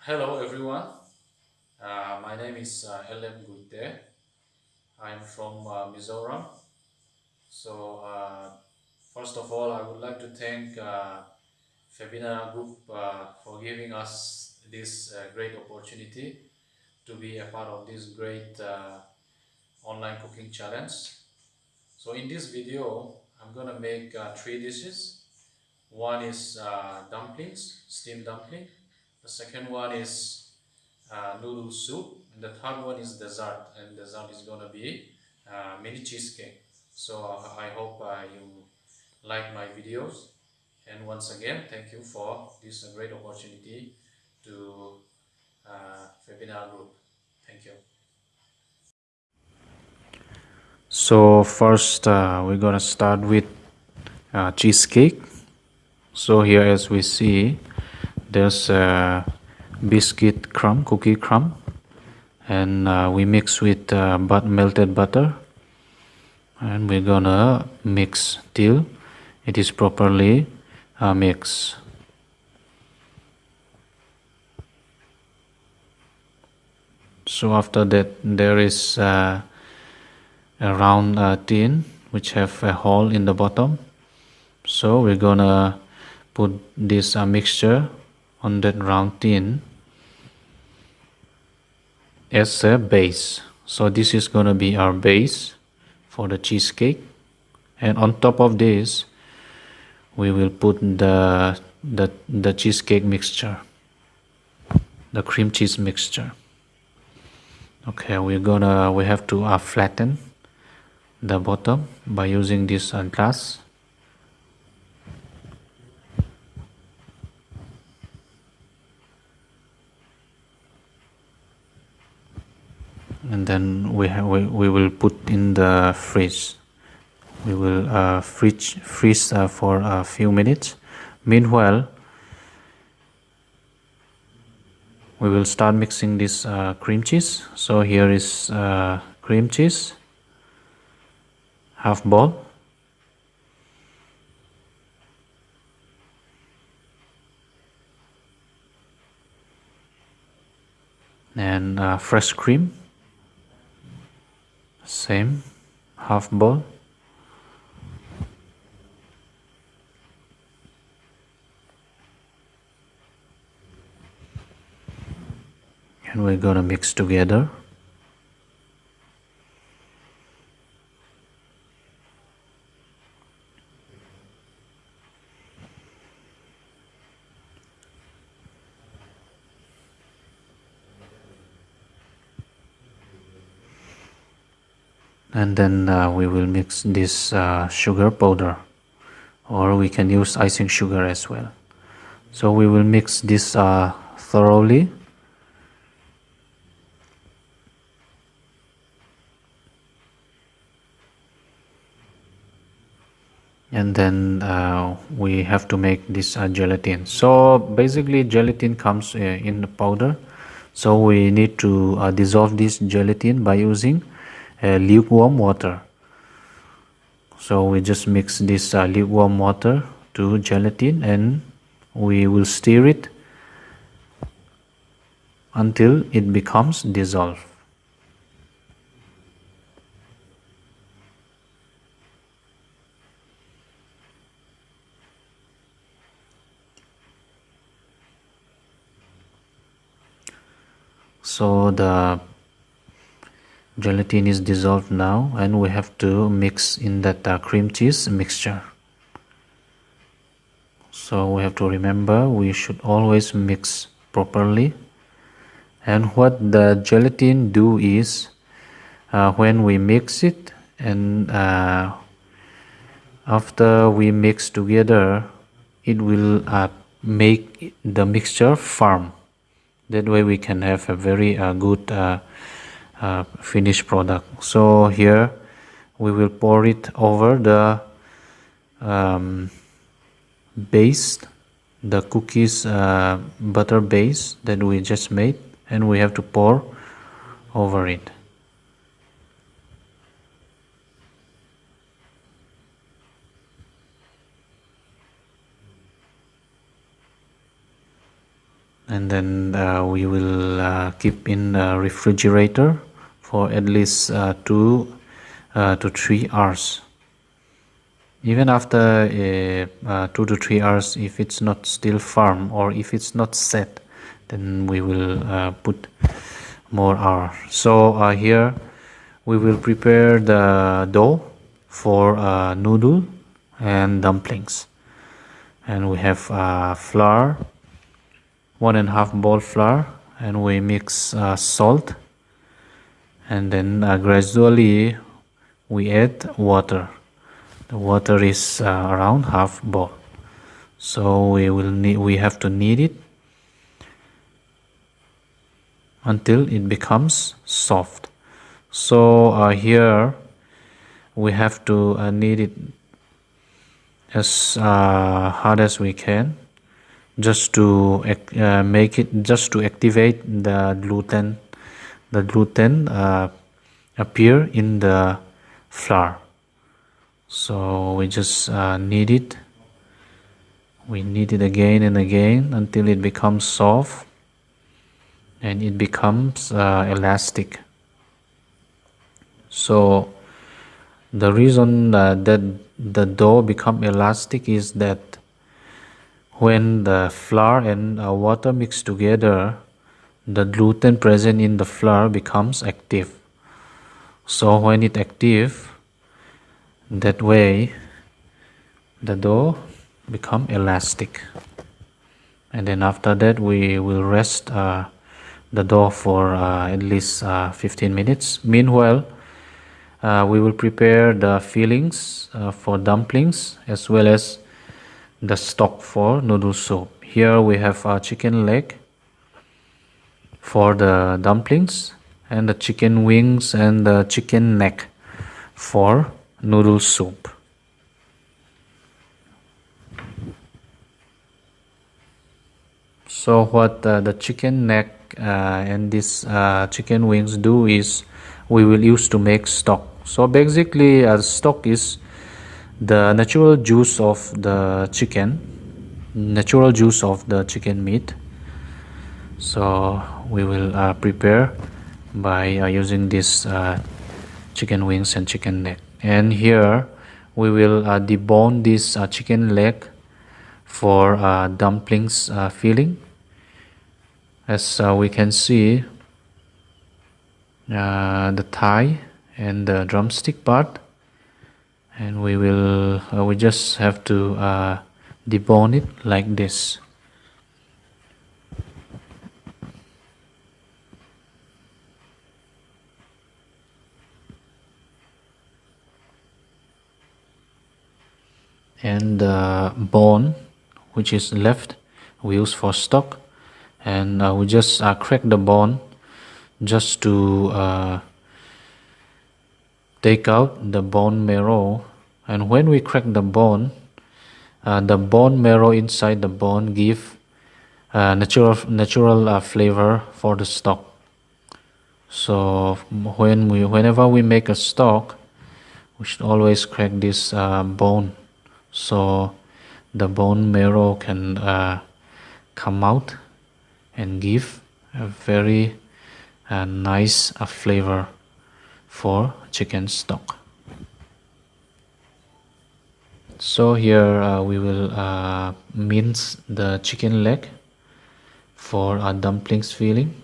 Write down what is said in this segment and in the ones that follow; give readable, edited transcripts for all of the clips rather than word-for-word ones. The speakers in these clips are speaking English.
Hello everyone, my name is L.M.GUITE. I'm from Mizoram. So, first of all, I would like to thank Febina Group for giving us this great opportunity to be a part of this great online cooking challenge. So, in this video, I'm gonna make three dishes. One is dumplings, steamed dumpling. The second one is noodle soup, and the third one is dessert, and dessert is gonna be mini cheesecake. So I hope you like my videos, and once again thank you for this great opportunity to Febina Group. Thank you. So first we're gonna start with cheesecake. So here as we see there's a biscuit crumb, cookie crumb, and we mix with melted butter, and we're gonna mix till it is properly mixed. So after that there is a round tin which have a hole in the bottom. So we're gonna put this mixture on that round tin as a base. So this is gonna be our base for the cheesecake, and on top of this we will put the cheesecake mixture, the cream cheese mixture. Okay, we have to flatten the bottom by using this glass. And then we will put in the fridge. We will freeze for a few minutes. Meanwhile, we will start mixing this cream cheese. So here is cream cheese, half bowl, and fresh cream, same, half bowl, and we're gonna mix together. And then we will mix this sugar powder, or we can use icing sugar as well. So we will mix this thoroughly. And then we have to make this gelatin. So basically gelatin comes in the powder, so we need to dissolve this gelatin by using lukewarm water. So we just mix this lukewarm water to gelatin, and we will stir it until it becomes dissolved. So the gelatin is dissolved now, and we have to mix in that cream cheese mixture. So we have to remember we should always mix properly. And what the gelatin do is when we mix it, and after we mix together, it will make the mixture firm. That way we can have a very good finished product. So here we will pour it over the base, the cookies butter base that we just made, and we have to pour over it. and then we will keep in the refrigerator for at least 2 to 3 hours. Even after 2 to 3 hours, if it's not still firm or if it's not set, then we will put more hour. So here we will prepare the dough for noodle and dumplings, and we have flour, 1.5 bowl flour, and we mix salt, and then gradually we add water. The water is around half bowl, so we have to knead it until it becomes soft. So here we have to knead it as hard as we can, just to activate the gluten appear in the flour. So we just knead it. We knead it again and again until it becomes soft and it becomes elastic. So the reason that the dough become elastic is that when the flour and water mix together, the gluten present in the flour becomes active. So when it active, that way the dough become elastic, and then after that we will rest the dough for at least 15 minutes. Meanwhile, we will prepare the fillings for dumplings as well as the stock for noodle soup. Here we have a chicken leg for the dumplings, and the chicken wings and the chicken neck for noodle soup. So what the chicken neck and this chicken wings do is we will use to make stock. So basically stock is the natural juice of the chicken meat. So we will prepare by using this chicken wings and chicken neck. And here we will debone this chicken leg for dumplings filling. As we can see, the thigh and the drumstick part, and we just have to debone it like this. And the bone which is left we use for stock, and we just crack the bone just to take out the bone marrow. And when we crack the bone marrow inside the bone give natural flavor for the stock. So whenever we make a stock, we should always crack this bone, so the bone marrow can come out and give a very nice flavor for chicken stock. So here we will mince the chicken leg for our dumplings filling.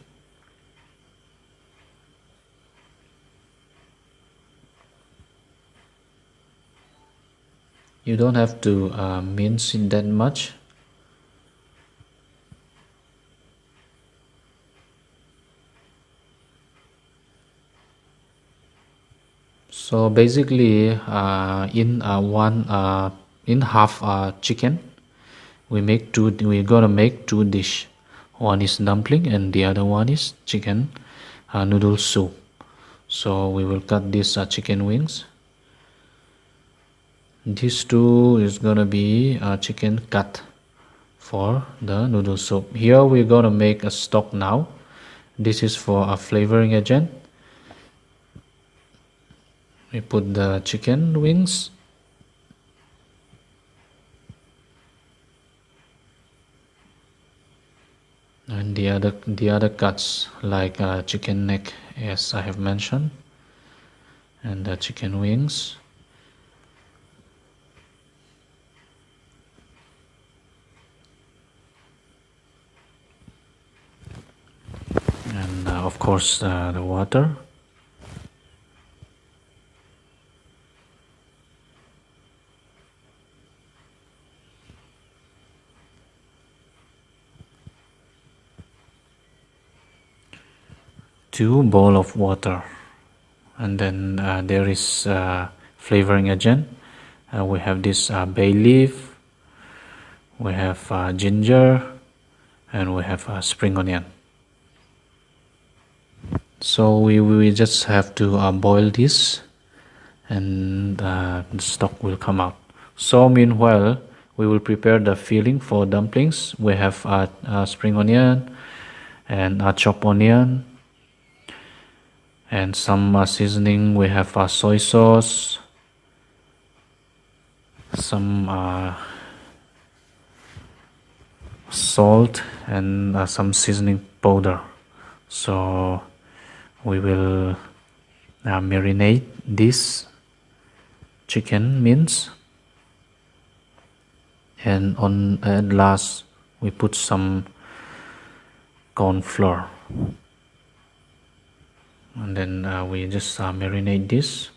You don't have to mince it that much. So basically in half chicken we're gonna make two dish. One is dumpling and the other one is chicken noodle soup. So we will cut these chicken wings. This two is gonna be chicken cut for the noodle soup. Here we're gonna make a stock now. This is for a flavoring agent. We put the chicken wings, and the other cuts like chicken neck, as I have mentioned, and the chicken wings. And of course the water. Two bowl of water, and then there is flavoring agent. We have this bay leaf, we have ginger, and we have spring onion. So we just have to boil this, and the stock will come out. So meanwhile we will prepare the filling for dumplings. We have spring onion and chopped onion and some seasoning. We have soy sauce, some salt, and some seasoning powder. So we will marinate this chicken mince, and on at last we put some corn flour, and then we just marinate this.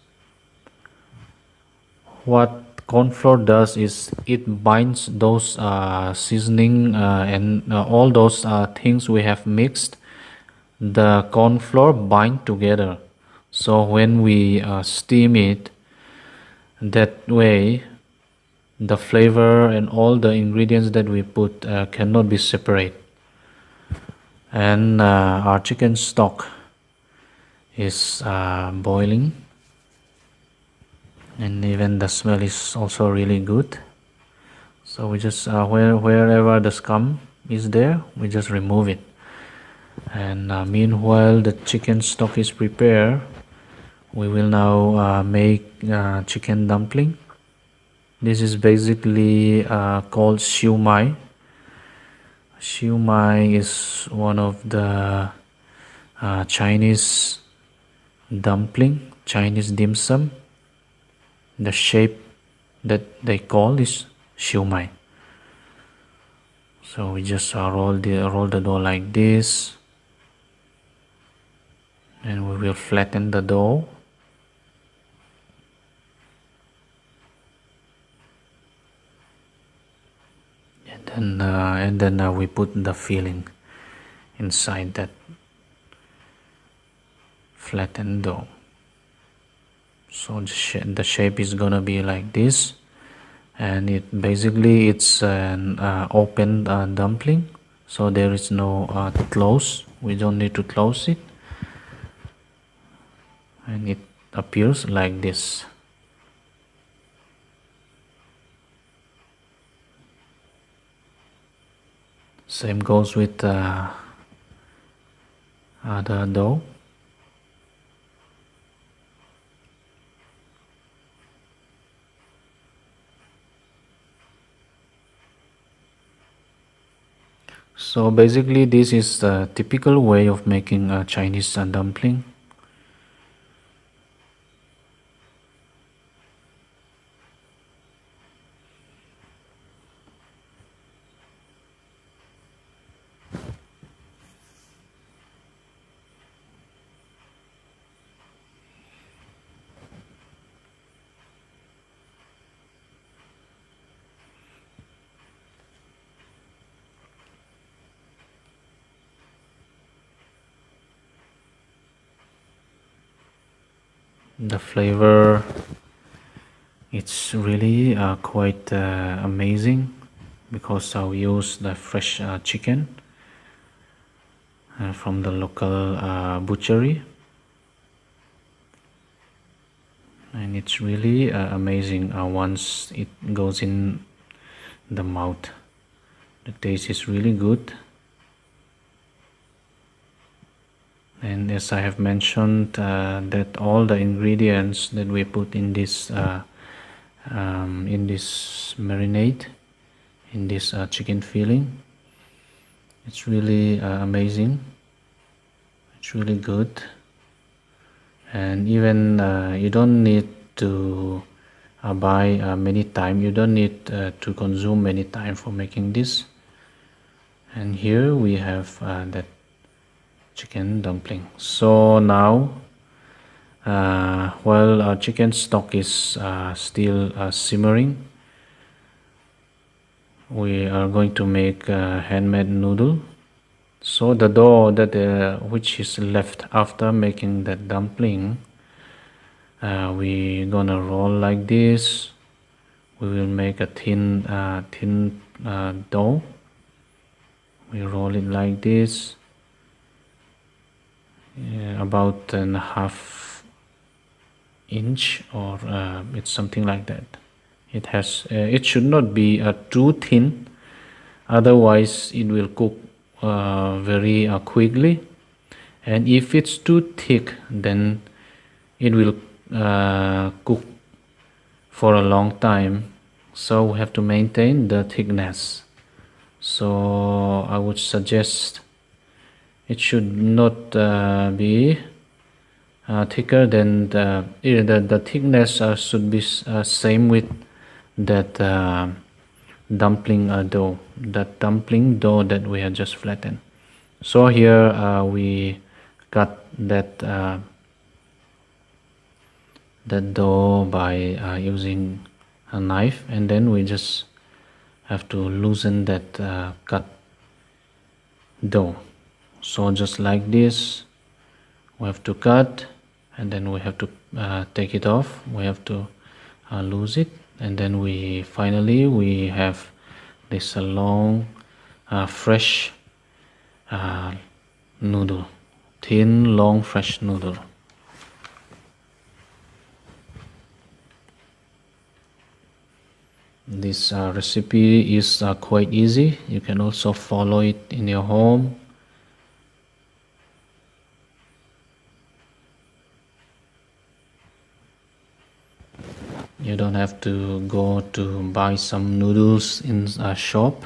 What corn flour does is it binds those seasoning and all those things we have mixed. The corn flour bind together, so when we steam it, that way the flavor and all the ingredients that we put cannot be separate. And our chicken stock is boiling, and even the smell is also really good. So we just wherever the scum is there, we just remove it. And meanwhile the chicken stock is prepared, we will now make chicken dumpling. This is basically called Siew Mai. Siew Mai is one of the Chinese dumpling, Chinese dim sum. The shape that they call is Siew Mai. So we just roll the dough like this, and we will flatten the dough. And then we put the filling inside that flattened dough. So the shape is gonna be like this, and it's an open dumpling, so there is no close. We don't need to close it, and it appears like this. Same goes with the dough. So basically this is the typical way of making a Chinese dumpling. The flavor, it's really quite amazing, because we use the fresh chicken from the local butchery, and it's really amazing once it goes in the mouth. The taste is really good. And as I have mentioned, that all the ingredients that we put in this marinade, in this chicken filling, It's really amazing. It's really good, and even you don't need to buy many time. You don't need to consume many time for making this. And here we have that chicken dumpling. So now, while our chicken stock is still simmering, we are going to make handmade noodle. So the dough that which is left after making that dumpling, we gonna roll like this. We will make a thin dough. We roll it like this, about a half inch, or it's something like that. It has it should not be too thin, otherwise it will cook very quickly, and if it's too thick, then it will cook for a long time. So we have to maintain the thickness. So I would suggest it should not be thicker than the thickness should be same with that dumpling dough, that we have just flattened. So here we cut that dough by using a knife, and then we just have to loosen that cut dough. So just like this, we have to cut, and then we have to take it off. We have to lose it, and then we finally have this long fresh noodle, thin long fresh noodle. This recipe is quite easy. You can also follow it in your home. You don't have to go to buy some noodles in a shop.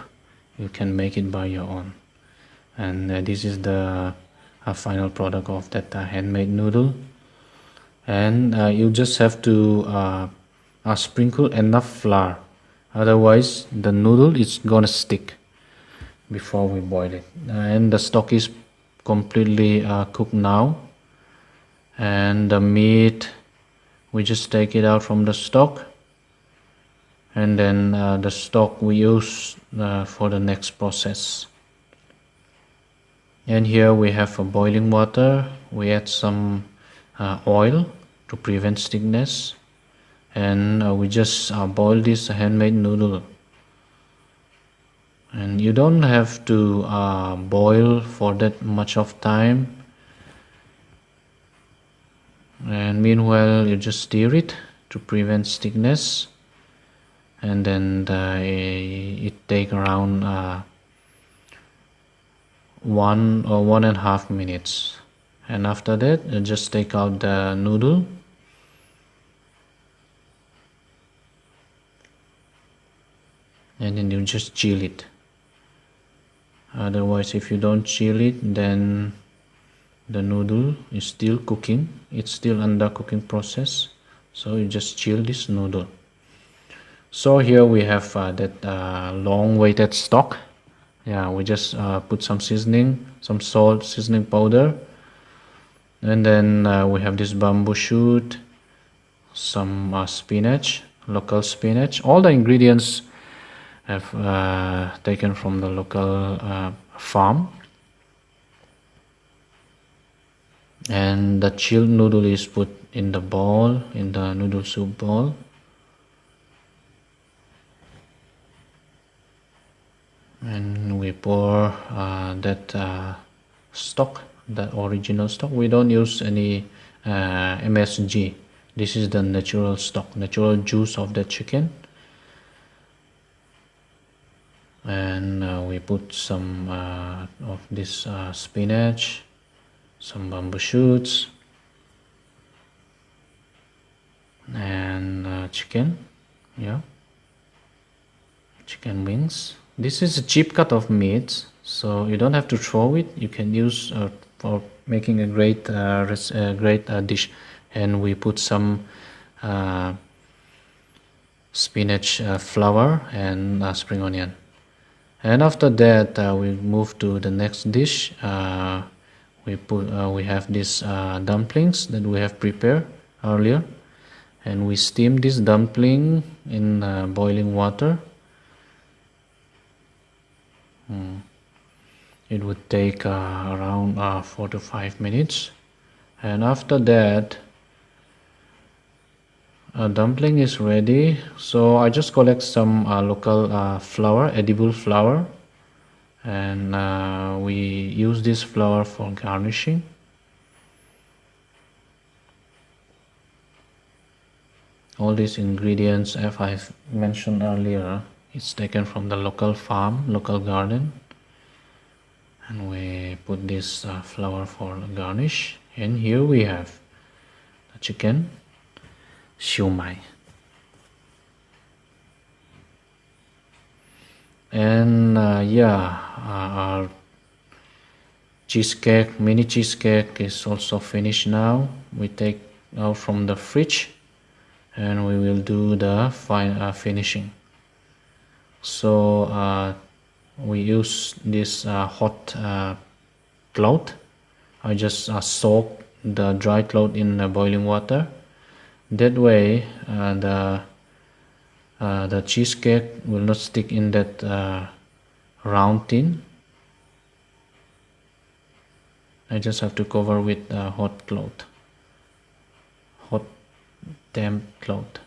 You can make it by your own. And this is the final product of that handmade noodle. And you just have to sprinkle enough flour, otherwise the noodle is gonna stick before we boil it. And the stock is completely cooked now, and the meat, we just take it out from the stock, and then the stock we use for the next process. And here we have a boiling water. We add some oil to prevent stickness, and we just boil this handmade noodle. And you don't have to boil for that much of time, and meanwhile you just stir it to prevent stickness, and then it take around 1.5 minutes, and after that you just take out the noodle, and then you just chill it. Otherwise, if you don't chill it, then the noodle is still cooking. It's still under cooking process. So you just chill this noodle. So here we have that long waited stock. Yeah, we just put some seasoning, some salt, seasoning powder, and then we have this bamboo shoot, some spinach, local spinach. All the ingredients have taken from the local farm, and the chilled noodle is put in the bowl, in the noodle soup bowl. And we pour that stock, the original stock. We don't use any MSG. This is the natural stock, natural juice of the chicken. And we put some of this spinach, some bamboo shoots, and chicken. Yeah, chicken wings. This is a cheap cut of meat, So you don't have to throw it. You can use for making a great dish. And we put some spinach flour and spring onion. And after that, we move to the next dish. We have these dumplings that we have prepared earlier, and we steam this dumpling in boiling water. It would take around 4 to 5 minutes, and after that dumpling is ready. So I just collect some local flour, edible flour, and we use this flour for garnishing. All these ingredients, as I've mentioned earlier, it's taken from the local farm, local garden, and we put this flour for garnish. And here we have the chicken siu mai. And our cheesecake, mini cheesecake, is also finished now. We take out from the fridge and we will do the finishing. So we use this hot cloth. I just soak the dry cloth in boiling water. That way the cheesecake will not stick in that round tin. I just have to cover with hot cloth, hot damp cloth,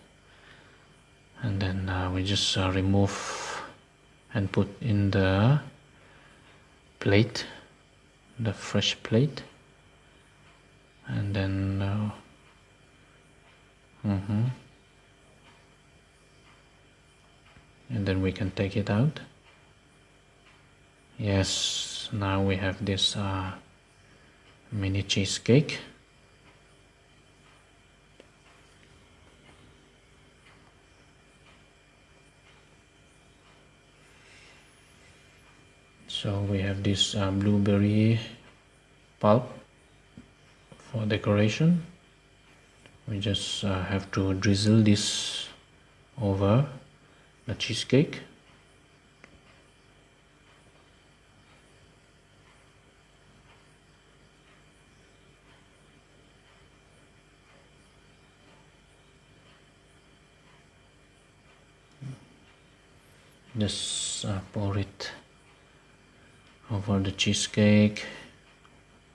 and then we just remove and put in the plate, the fresh plate, and then and then we can take it out. Yes, now we have this mini cheesecake. So we have this blueberry pulp for decoration. We just have to drizzle this over the cheesecake. Just pour it over the cheesecake,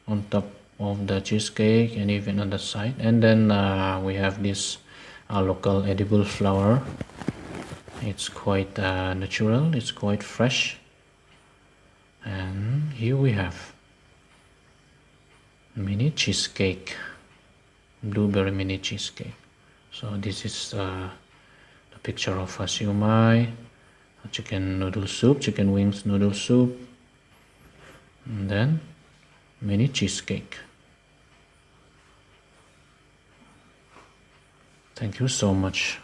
on top of the cheesecake, and even on the side. And then we have this local edible flour. It's quite natural, it's quite fresh. And here we have mini cheesecake, blueberry mini cheesecake. So this is the picture of a siu mai, chicken noodle soup, chicken wings noodle soup, and then mini cheesecake. Thank you so much.